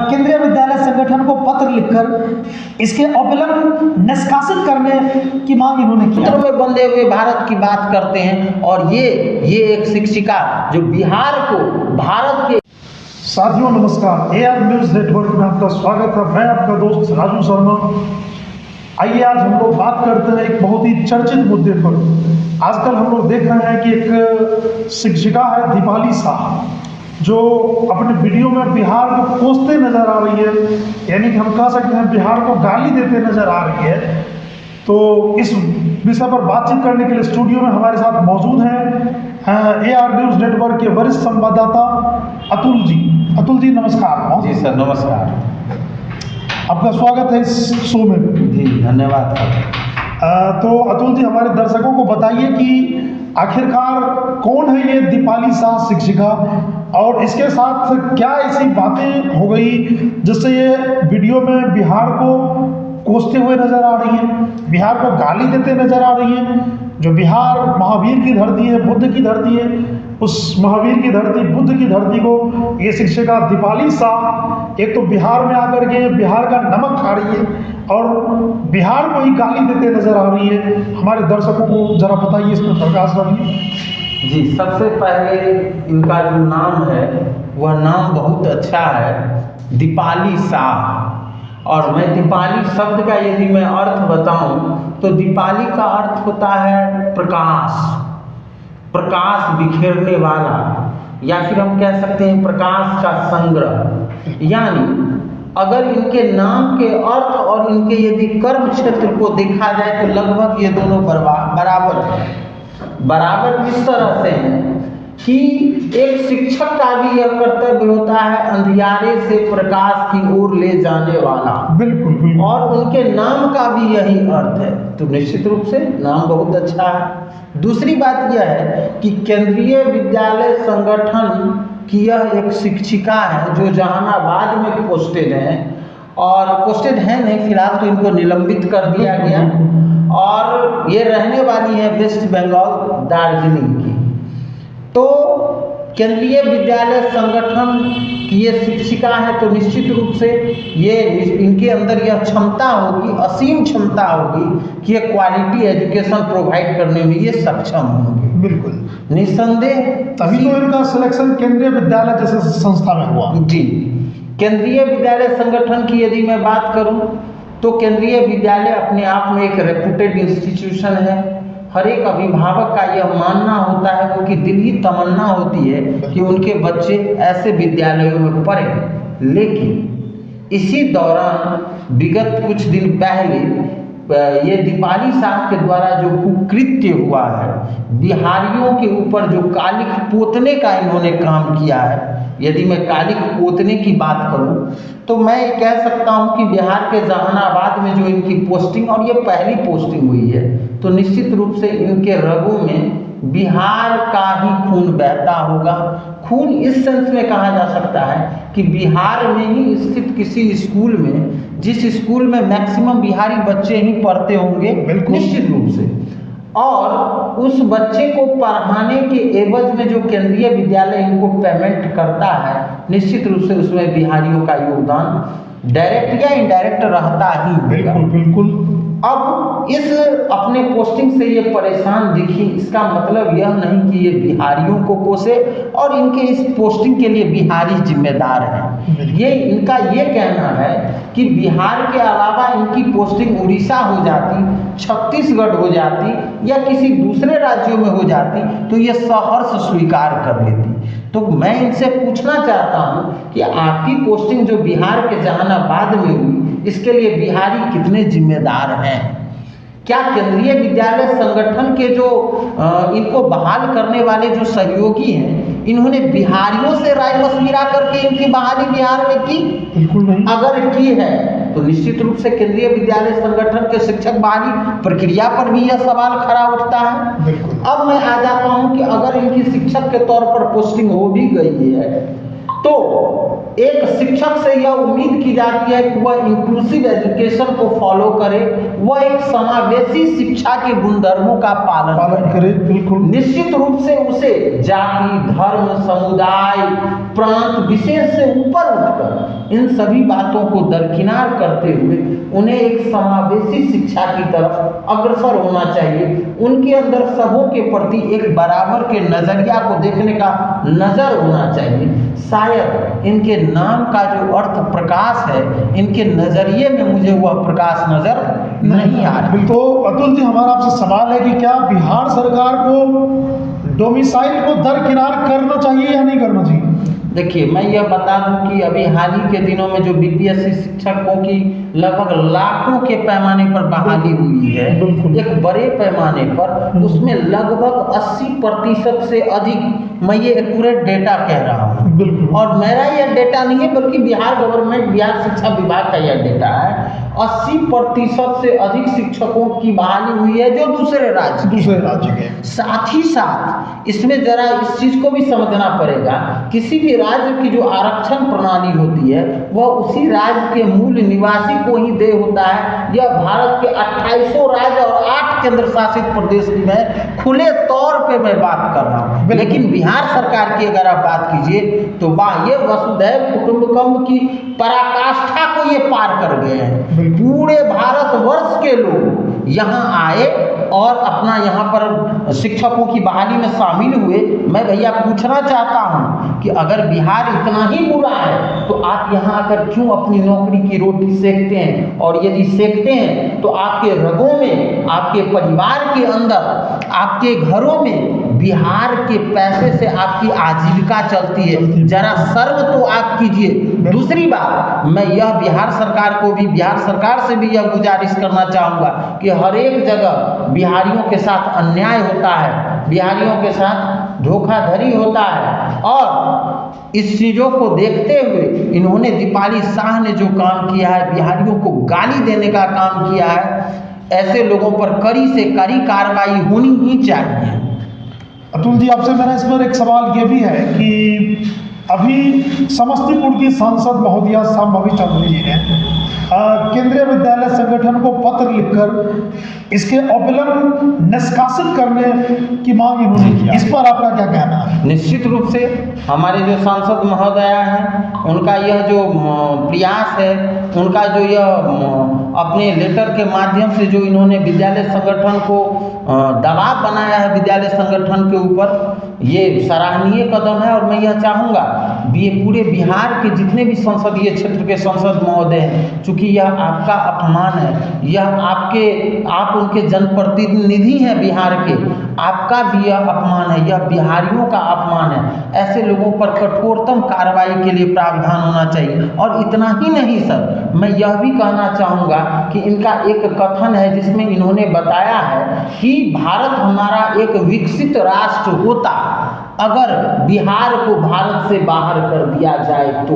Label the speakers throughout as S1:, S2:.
S1: केंद्रीय विद्यालय संगठन को पत्र लिखकर इसके अवलंबन निष्कासित करने की मांग इन्होंने की।
S2: सूत्र में बंधे हुए भारत की बात करते हैं और ये एक शिक्षिका जो बिहार को भारत के।
S3: साथियों नमस्कार, AR न्यूज़ नेटवर्क में आपका स्वागत है। मैं आपका दोस्त राजू शर्मा। आइए आज हम लोग बात करते हैं एक बहुत ही चर्चित मुद्दे पर। आजकल हम लोग देख रहे हैं कि एक शिक्षिका है दीपाली शाह, जो अपने वीडियो में बिहार को कोसते नजर आ रही है, यानी कि हम कह सकते हैं बिहार को गाली देते नजर आ रही है। तो इस विषय पर बातचीत करने के लिए स्टूडियो में हमारे साथ मौजूद हैं AR न्यूज़ नेटवर्क के वरिष्ठ संवाददाता अतुल जी। अतुल जी नमस्कार।
S2: जी सर नमस्कार,
S3: आपका स्वागत है इस शो में।
S2: जी धन्यवाद सर।
S3: तो अतुल जी हमारे दर्शकों को बताइए कि आखिरकार कौन है ये दीपाली शाह शिक्षिका, और इसके साथ क्या ऐसी बातें हो गई जिससे ये वीडियो में बिहार को कोसते हुए नजर आ रही हैं, बिहार को गाली देते नजर आ रही हैं। जो बिहार महावीर की धरती है, बुद्ध की धरती है, उस महावीर की धरती, बुद्ध की धरती को ये शिक्षिका दीपाली शाह एक तो बिहार में आकर के बिहार का नमक खा रही है और बिहार को ही गाली देते नजर आ रही है। हमारे दर्शकों को जरा बताइए इस पर प्रकाश डालिए।
S2: जी सबसे पहले इनका जो नाम है वह नाम बहुत अच्छा है, दीपाली शाह। और मैं दीपाली शब्द का यदि मैं अर्थ बताऊं तो दीपाली का अर्थ होता है प्रकाश, प्रकाश बिखेरने वाला, या फिर हम कह सकते हैं प्रकाश का संग्रह। यानी अगर इनके नाम के अर्थ और इनके यदि कर्म क्षेत्र को देखा जाए तो लगभग ये दोनों बराबर हैं। बराबर किस तरह से हैं कि एक शिक्षक का भी यह कर्तव्य होता है अंधियारे से प्रकाश की ओर ले जाने वाला।
S3: बिल्कुल बिल्कुल। और
S2: उनके नाम का भी यही अर्थ है, तो निश्चित रूप से नाम बहुत अच्छा है। दूसरी बात यह है कि केंद्रीय विद्यालय संगठन की यह एक शिक्षिका है जो जहानाबाद में पोस्टेड है, और पोस्टेड है नहीं फिलहाल, तो इनको निलंबित कर दिया गया, और ये रहने वाली है वेस्ट बंगाल दार्जिलिंग की। तो केंद्रीय विद्यालय संगठन की ये शिक्षिका है, तो निश्चित रूप से ये इनके अंदर यह क्षमता होगी, असीम क्षमता होगी कि ये क्वालिटी एजुकेशन प्रोवाइड करने में ये सक्षम होंगे।
S3: बिल्कुल
S2: निस्संदेह,
S3: तभी तो इनका सिलेक्शन केंद्रीय विद्यालय जैसे संस्था में हुआ।
S2: जी केंद्रीय विद्यालय संगठन की यदि मैं बात करूं तो केंद्रीय विद्यालय अपने आप में एक रेपुटेड इंस्टीट्यूशन है। हर एक अभिभावक का यह मानना होता है, उनकी दिल की तमन्ना होती है कि उनके बच्चे ऐसे विद्यालयों में पढ़ें। लेकिन इसी दौरान विगत कुछ दिन पहले ये दीपाली शाह के द्वारा जो कुकृत्य हुआ है, बिहारियों के ऊपर जो कालिख पोतने का इन्होंने काम किया है, यदि मैं कालिख पोतने की बात करूं तो मैं कह सकता हूं कि बिहार के जहानाबाद में जो इनकी पोस्टिंग, और ये पहली पोस्टिंग हुई है, तो निश्चित रूप से इनके रगों में बिहार का ही खून बहता होगा। खून इस सेंस में कहा जा सकता है कि बिहार में ही स्थित किसी स्कूल में, जिस स्कूल में मैक्सिमम बिहारी बच्चे ही पढ़ते होंगे निश्चित रूप से, और उस बच्चे को पढ़ाने के एवज में जो केंद्रीय विद्यालय इनको पेमेंट करता है, निश्चित रूप से उसमें बिहारियों का योगदान डायरेक्ट या इनडायरेक्ट रहता ही।
S3: बिल्कुल बिल्कुल।
S2: अब इस अपने पोस्टिंग से ये परेशान दिखी, इसका मतलब यह नहीं कि ये बिहारियों को कोसे और इनके इस पोस्टिंग के लिए बिहारी जिम्मेदार हैं। ये इनका ये कहना है कि बिहार के अलावा इनकी पोस्टिंग उड़ीसा हो जाती, छत्तीसगढ़ हो जाती, या किसी दूसरे राज्यों में हो जाती तो ये सहर्ष स्वीकार कर लेती। तो मैं इनसे पूछना चाहता हूँ कि आपकी पोस्टिंग जो बिहार के जहानाबाद में हुई, इसके लिए बिहारी कितने जिम्मेदार हैं? क्या केंद्रीय विद्यालय संगठन के जो इनको बहाल करने वाले जो सहयोगी हैं, इन्होंने बिहारियों से राय मशविरा करके इनकी बहाली बिहार में की?
S3: बिल्कुल नहीं।
S2: अगर की है तो निश्चित रूप से केंद्रीय विद्यालय संगठन के शिक्षक बहाली प्रक्रिया पर भी यह सवाल खड़ा उठता है।
S3: बिल्कुल।
S2: अब मैं आ जाता हूँ कि अगर इनकी शिक्षक के तौर पर पोस्टिंग हो भी गई है तो एक शिक्षक से यह उम्मीद की जाती है कि वह इंक्लूसिव एजुकेशन को फॉलो करे, वह एक समावेशी शिक्षा के गुणधर्मों का पालन करे।
S3: बिल्कुल
S2: निश्चित रूप से उसे जाति, धर्म, समुदाय, प्रांत विशेष से ऊपर उठकर इन सभी बातों को दरकिनार करते हुए उन्हें एक समावेशी शिक्षा की तरफ अग्रसर होना चाहिए। उनके अंदर सबों के प्रति एक बराबर के नजरिया को देखने का नजर होना चाहिए। शायद इनके नाम का जो अर्थ प्रकाश है, इनके नजरिए में मुझे वह प्रकाश नजर नहीं आ रहा।
S3: तो अतुल जी, हमारा आपसे सवाल है कि क्या बिहार सरकार को डोमिसाइल को दरकिनार करना चाहिए या नहीं करना चाहिए?
S2: देखिए, मैं यह बता दूं कि अभी हाल ही के दिनों में जो बीपीएससी शिक्षकों की लगभग लाखों के पैमाने पर बहाली हुई है, एक बड़े पैमाने पर, उसमें लगभग 80% से अधिक, मैं ये एक्यूरेट डेटा कह रहा हूँ और मेरा यह डेटा नहीं है बल्कि बिहार गवर्नमेंट, बिहार शिक्षा विभाग का यह डेटा है, 80% से अधिक शिक्षकों की बहाली हुई है जो दूसरे राज्य के। साथ ही साथ इसमें जरा इस चीज को भी समझना पड़ेगा, किसी भी राज्य की जो आरक्षण प्रणाली होती है वह उसी राज्य के मूल निवासी को ही दे होता है। यह भारत के 2800 राज्य और 8 केंद्र शासित प्रदेश में खुले तौर पे मैं बात कर रहा हूँ। लेकिन बिहार सरकार की अगर आप बात कीजिए तो वाह, ये वसुधैव कुटुंबकम की पराकाष्ठा को ये पार कर गए हैं। पूरे भारतवर्ष के लोग यहाँ आए और अपना यहाँ पर शिक्षकों की बहाली में शामिल हुए। मैं भैया पूछना चाहता हूँ कि अगर बिहार इतना ही बुरा है तो आप यहाँ आकर क्यों अपनी नौकरी की रोटी सेकते हैं? और यदि सेकते हैं तो आपके रगों में, आपके परिवार के अंदर, आपके घरों में बिहार के पैसे से आपकी आजीविका चलती है। जरा शर्म तो आप कीजिए। दूसरी बात, मैं यह बिहार सरकार को भी, बिहार सरकार से भी यह गुजारिश करना चाहूँगा कि हर एक जगह बिहारियों के साथ अन्याय होता है, बिहारियों के साथ धोखाधड़ी होता है और इस चीज़ों को देखते हुए इन्होंने, दीपाली शाह ने जो काम किया है, बिहारियों को गाली देने का काम किया है, ऐसे लोगों पर कड़ी से कड़ी कार्रवाई होनी ही चाहिए।
S3: अतुल जी, आपसे मेरा इस पर एक सवाल ये भी है कि अभी समस्तीपुर की सांसद महोदया शांभवी चौधरी जी ने केंद्रीय विद्यालय संगठन को पत्र लिखकर इसके अविलंब निष्कासित करने की मांग इन्होंने की। इस पर आपका क्या कहना है?
S2: निश्चित रूप से हमारे जो सांसद महोदया हैं, उनका यह जो प्रयास है, उनका जो यह अपने लेटर के माध्यम से जो इन्होंने विद्यालय संगठन को दबाव बनाया है विद्यालय संगठन के ऊपर, ये सराहनीय कदम है। और मैं यह चाहूँगा ये पूरे बिहार के जितने भी संसदीय क्षेत्र के सांसद महोदय हैं, चूँकि यह आपका अपमान है, यह आप उनके जनप्रतिनिधि हैं बिहार के, आपका भी यह अपमान है, यह बिहारियों का अपमान है। ऐसे लोगों पर कठोरतम कार्रवाई के लिए प्रावधान होना चाहिए। और इतना ही नहीं सर, मैं यह भी कहना चाहूँगा कि इनका एक कथन है जिसमें इन्होंने बताया है कि भारत हमारा एक विकसित राष्ट्र होता अगर बिहार को भारत से बाहर कर दिया जाए तो।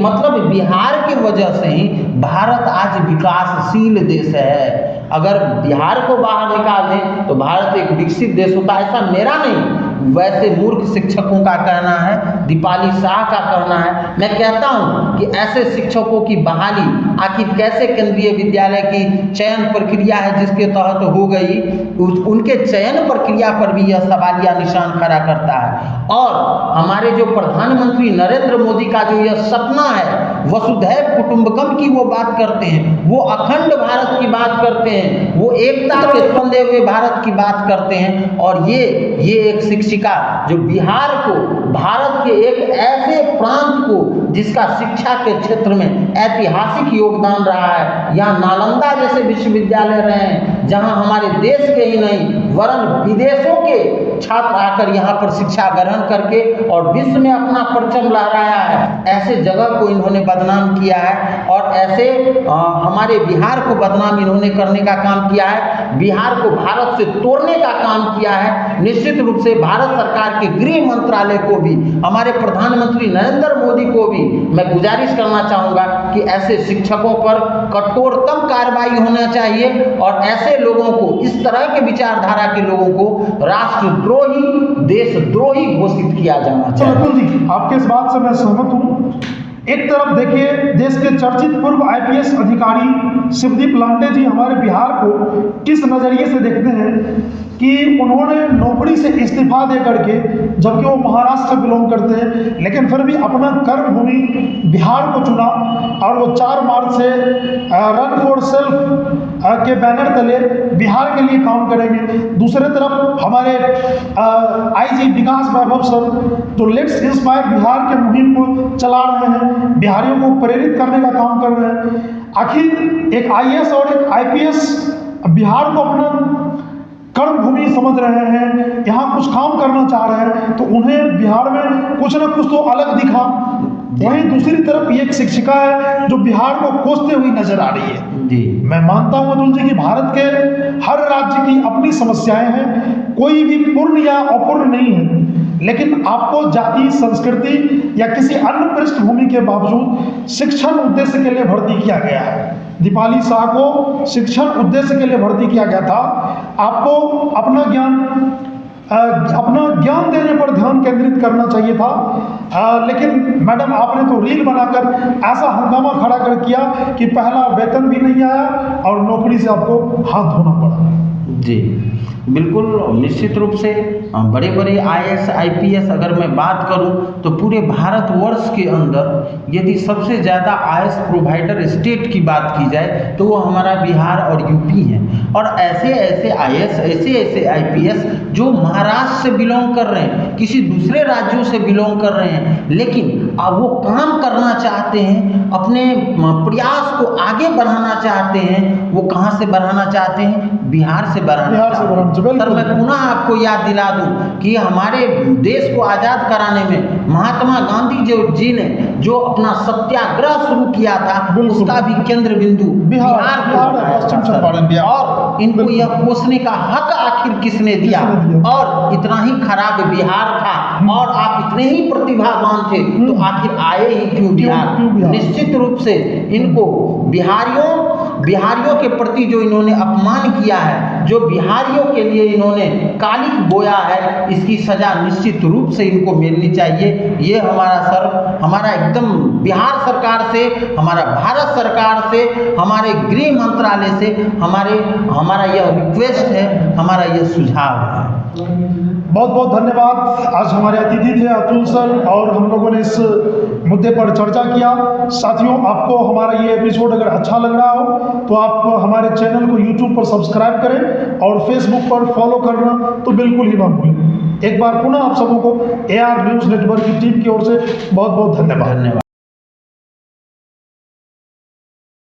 S2: मतलब बिहार की वजह से ही भारत आज विकासशील देश है। अगर बिहार को बाहर निकाल दें तो भारत एक विकसित देश होता। ऐसा मेरा नहीं, वैसे मूर्ख शिक्षकों का कहना है, दीपाली शाह का कहना है। मैं कहता हूं कि ऐसे शिक्षकों की बहाली आखिर कैसे केंद्रीय विद्यालय की चयन प्रक्रिया है जिसके तहत हो गई, उनके चयन प्रक्रिया पर भी यह सवालिया निशान खड़ा करता है। और हमारे जो प्रधानमंत्री नरेंद्र मोदी का जो यह सपना है वसुधैव कुटुंबकम की वो बात करते हैं, वो अखंड भारत की बात करते हैं, वो एकता के बंधे हुए भारत की बात करते हैं। और ये एक शिक्षिका जो बिहार को, भारत के एक ऐसे प्रांत को जिसका शिक्षा के क्षेत्र में ऐतिहासिक योगदान रहा है, यहाँ नालंदा जैसे विश्वविद्यालय रहे हैं जहाँ हमारे देश के ही नहीं वरन विदेशों के छात्र आकर यहाँ पर शिक्षा ग्रहण करके और विश्व में अपना परचम लहराया है, ऐसे जगह को इन्होंने बदनाम किया है। और ऐसे हमारे बिहार को बदनाम इन्होंने करने का काम किया है, बिहार को भारत से तोड़ने का काम किया है। निश्चित रूप से भारत सरकार के गृह मंत्रालय को भी, हमारे प्रधानमंत्री नरेंद्र मोदी को भी मैं गुजारिश करना चाहूँगा कि ऐसे शिक्षकों पर कठोरतम कार्रवाई होना चाहिए और ऐसे लोगों को, इस तरह के विचारधारा के लोगों को राष्ट्रद्रोही, देशद्रोही घोषित किया जाना चाहिए।
S3: अतुल जी, आपके इस बात से मैं सहमत हूँ एक तरफ देखिए देश के चर्चित पूर्व आईपीएस अधिकारी शिवदीप लांडे जी हमारे बिहार को किस नज़रिए से देखते हैं कि उन्होंने नौकरी से इस्तीफा दे करके, जबकि वो महाराष्ट्र से बिलोंग करते हैं, लेकिन फिर भी अपना कर्मभूमि बिहार को चुना और वो 4 मार्च से रन फॉर सेल्फ के बैनर तले बिहार के लिए काम करेंगे। दूसरे तरफ हमारे आईजी विकास वैभव सर जो लेट्स इंस्पायर बिहार के मुहिम को चला रहे हैं, बिहारियों को प्रेरित करने का काम कर रहे हैं। आखिर एक आईएएस और एक आईपीएस बिहार को अपना कर्मभूमि समझ रहे हैं, यहाँ कुछ काम करना चाह रहे हैं, तो उन्हें बिहार में कुछ ना कुछ तो अलग दिखा। वहीं दूसरी तरफ एक शिक्षिका है जो बिहार को कोसते हुई नजर आ रही है।
S2: जी,
S3: मैं मानता हूं अतुल जी कि भारत के हर राज्य की अपनी समस्याएं हैं, कोई भी पूर्ण या अपूर्ण नहीं है, लेकिन आपको जाति, संस्कृति या किसी अन्य पृष्ठभूमि के बावजूद शिक्षण उद्देश्य के लिए भर्ती किया गया है। दीपाली शाह को शिक्षण उद्देश्य के लिए भर्ती किया गया था। आपको अपना ज्ञान देने पर ध्यान केंद्रित करना चाहिए था, लेकिन मैडम आपने तो रील बनाकर ऐसा हंगामा खड़ा कर किया कि पहला वेतन भी नहीं आया और नौकरी से आपको हाथ धोना पड़ा।
S2: जी बिल्कुल, निश्चित रूप से बड़े बड़े आईएएस आईपीएस अगर मैं बात करूं तो पूरे भारतवर्ष के अंदर यदि सबसे ज़्यादा आईएएस प्रोवाइडर स्टेट की बात की जाए तो वो हमारा बिहार और यूपी है। और ऐसे ऐसे आईएएस, ऐसे ऐसे आईपीएस जो महाराष्ट्र से बिलोंग कर रहे हैं, किसी दूसरे राज्यों से बिलोंग कर रहे हैं, लेकिन अब वो काम करना चाहते हैं, अपने प्रयास को आगे बढ़ाना चाहते हैं। वो कहाँ से बढ़ाना चाहते हैं? बिहार से बढ़ाना चाहते हैं। सर मैं पुनः आपको याद दिला दूं कि हमारे देश को आज़ाद कराने में महात्मा गांधी जी ने जो अपना सत्याग्रह शुरू किया था, उसका भी केंद्र बिंदु बिहार को, और इनको यह कोसने का हक आखिर किसने दिया? और इतना ही खराब बिहार था और आप इतने ही प्रतिभावान थे तो आखिर आए ही क्यों बिहार? निश्चित रूप से इनको बिहारियों के प्रति जो इन्होंने अपमान किया है, जो बिहारियों के लिए इन्होंने कालिक बोया है, इसकी सजा निश्चित रूप से इनको मिलनी चाहिए। ये हमारा एकदम बिहार सरकार से, हमारा भारत सरकार से, हमारे गृह मंत्रालय से हमारा यह रिक्वेस्ट है, हमारा यह सुझाव है।
S3: बहुत बहुत धन्यवाद। आज हमारे अतिथि थे अतुल सर और हम लोगों ने इस मुद्दे पर चर्चा किया। साथियों, आपको हमारा ये एपिसोड अगर अच्छा लग रहा हो तो आप हमारे चैनल को यूट्यूब पर सब्सक्राइब करें और फेसबुक पर फॉलो करना तो बिल्कुल ही ना भूलें। एक बार पुनः आप सबों को AR न्यूज़ नेटवर्क की टीम की ओर से बहुत बहुत धन्यवाद।